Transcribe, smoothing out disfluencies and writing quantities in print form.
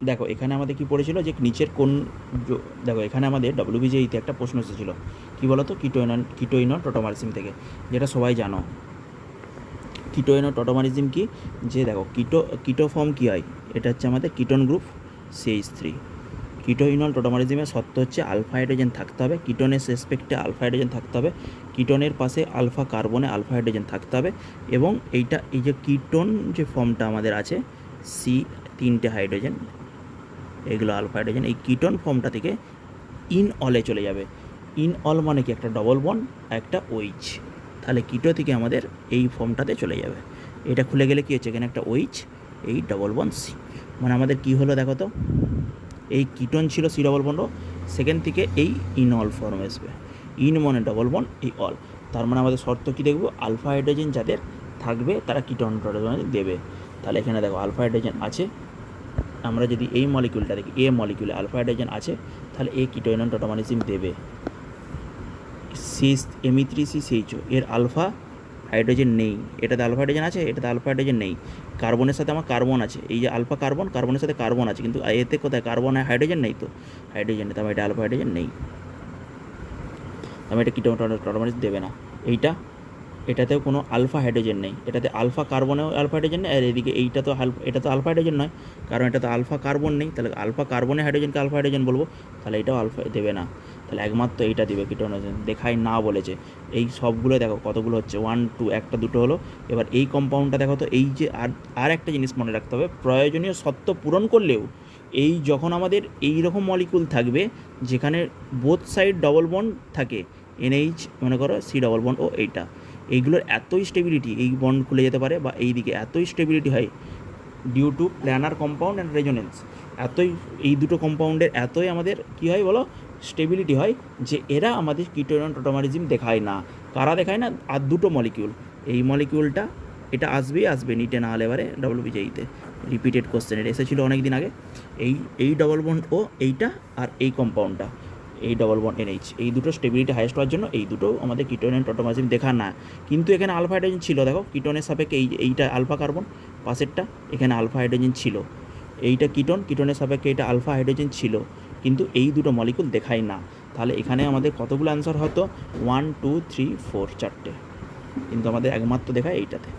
দেখো এখানে আমাদের কি পড়েছিল যে নিচের কোন দেখো এখানে আমাদের ডব্লিউবিজেইতে একটা প্রশ্ন এসেছিলো কী বলো তো কিটোইনন টোটোমারিজম থেকে, যেটা সবাই জানো। কিটোইনন টোটোমারিজম কি, যে দেখো কিটো ফর্ম কী হয়, এটা হচ্ছে আমাদের কিটোন গ্রুপ CH3। কিটোইনল টোটোমারিজমের শর্ত হচ্ছে আলফা হাইড্রোজেন থাকতে হবে, কিটোনের রেসপেক্টে আলফা হাইড্রোজেন থাকতে হবে, কিটোনের পাশে আলফা কার্বনে আলফা হাইড্রোজেন থাকতে হবে, এবং এই যে কিটোন যে ফর্মটা আমাদের আছে সি 3টে হাইড্রোজেন, এগুলো আলফা হাইড্রোজেন, এই কিটোন ফর্মটা থেকে ইন অলে চলে যাবে। ইন অল মানে কি, একটা ডবল বন্ড একটা ওইচ, তাহলে কিটো থেকে আমাদের এই ফর্মটাতে চলে যাবে। এটা খুলে গেলে কী হচ্ছে, এখানে একটা ওইচ, এই ডবল বন্ড সি, মানে আমাদের কি হলো দেখো তো, এই কিটোন ছিল সি ডবল বন্ড, সেকেন্ড থেকে এই ইন অল ফর্ম আসবে। ইন মানে ডবল বন্ড, এই অল, তার মানে আমাদের শর্ত কী দেখবো, আলফা হাইড্রোজেন যাদের থাকবে তারা কিটোন টোটোমারিজম দেবে। তাহলে এখানে দেখো আলফা হাইড্রোজেন আছে, আমরা যদি এই মলিকিউলটা দেখি, এ মলিকিউলে আলফা হাইড্রোজেন আছে, তাহলে এ কিটোইনন টোটোমারিজম দেবে। Me3CCHO এর আলফা হাইড্রোজেন নেই, এটাতে আলফা হাইড্রোজেন আছে, এটাতে আলফা হাইড্রোজেন নেই, কার্বনের সাথে আমার কার্বন আছে, এই যে আলফা কার্বন, কার্বনের সাথে কার্বন আছে, কিন্তু এতে কোথায় কার্বন হাইড্রোজেন নেই, তো হাইড্রোজেন নেই, তার এটা আলফা হাইড্রোজেন নেই, আমি এটা কিটোন টোটোমারিজম দেবে না। এটাতেও কোনো আলফা হাইড্রোজেন নেই, এটাতে আলফা কার্বনেও আলফা হাইড্রোজেন নেই, আর এদিকে এটা তো আলফা হাইড্রোজেন নয়, কারণ এটা তো আলফা কার্বন নেই, তাহলে আলফা কার্বনে হাইড্রোজেনকে আলফা হাইড্রোজেন বলবো, তাহলে এটাও আলফা দেবে না, তাহলে একমাত্র এইটা দিবে কিটোন দেখাই না বলেছে। এই সবগুলো দেখো কতগুলো হচ্ছে, 1 2 একটা দুটো হলো। এবার এই কম্পাউন্ডটা দেখো তো, এই যে আর একটা জিনিস মনে রাখতে হবে, প্রয়োজনীয় শর্ত পূরণ করলেও এই যখন আমাদের এই রকম মলিকুল থাকবে যেখানে বোথ সাইড ডবল বন্ড থাকে, NH মনে করো সি ডবল বন্ড ও এইগুলোর এতই স্টেবিলিটি, এই বন্ড খুলে যেতে পারে, বা এই দিকে এতই স্টেবিলিটি হয় due to planar compound and resonance, এতই এই দুটো কম্পাউন্ডের এতই আমাদের কী হয় বলো, স্টেবিলিটি হয়, যে এরা আমাদের কিটোইনন টোটোমারিজম দেখায় না। কারা দেখায় না, আর দুটো মলিকিউল, এই মলিকিউলটা এটা আসবে নিটে না হলে এবারে ডব্লিউবিজেইতে রিপিটেড কোশ্চেন, এটা এসেছিলো অনেক দিন আগে। এই ডবল বন্ড ও এইটা আর এই কম্পাউন্ডটা, এই ডবল বন্ড NH, এই দুটো স্টেবিলিটি হাইয়েস্ট হওয়ার জন্য এই দুটো আমাদের কিটোইনন টোটোমারিজম দেখা না। কিন্তু এখানে আলফা হাইড্রোজেন ছিল, দেখো কিটোনের সাপেক্ষে এইটা আলফা কার্বন, পাশেরটা এখানে আলফা হাইড্রোজেন ছিল, এইটা কিটোনের সাপেক্ষে এটা আলফা হাইড্রোজেন ছিল, কিন্তু এই দুটো মলিকুল দেখায় না। তাহলে এখানে আমাদের কতগুলো অ্যান্সার হতো, 1 2 3 4 চারটে, কিন্তু আমাদের একমাত্র দেখায় এইটাতে।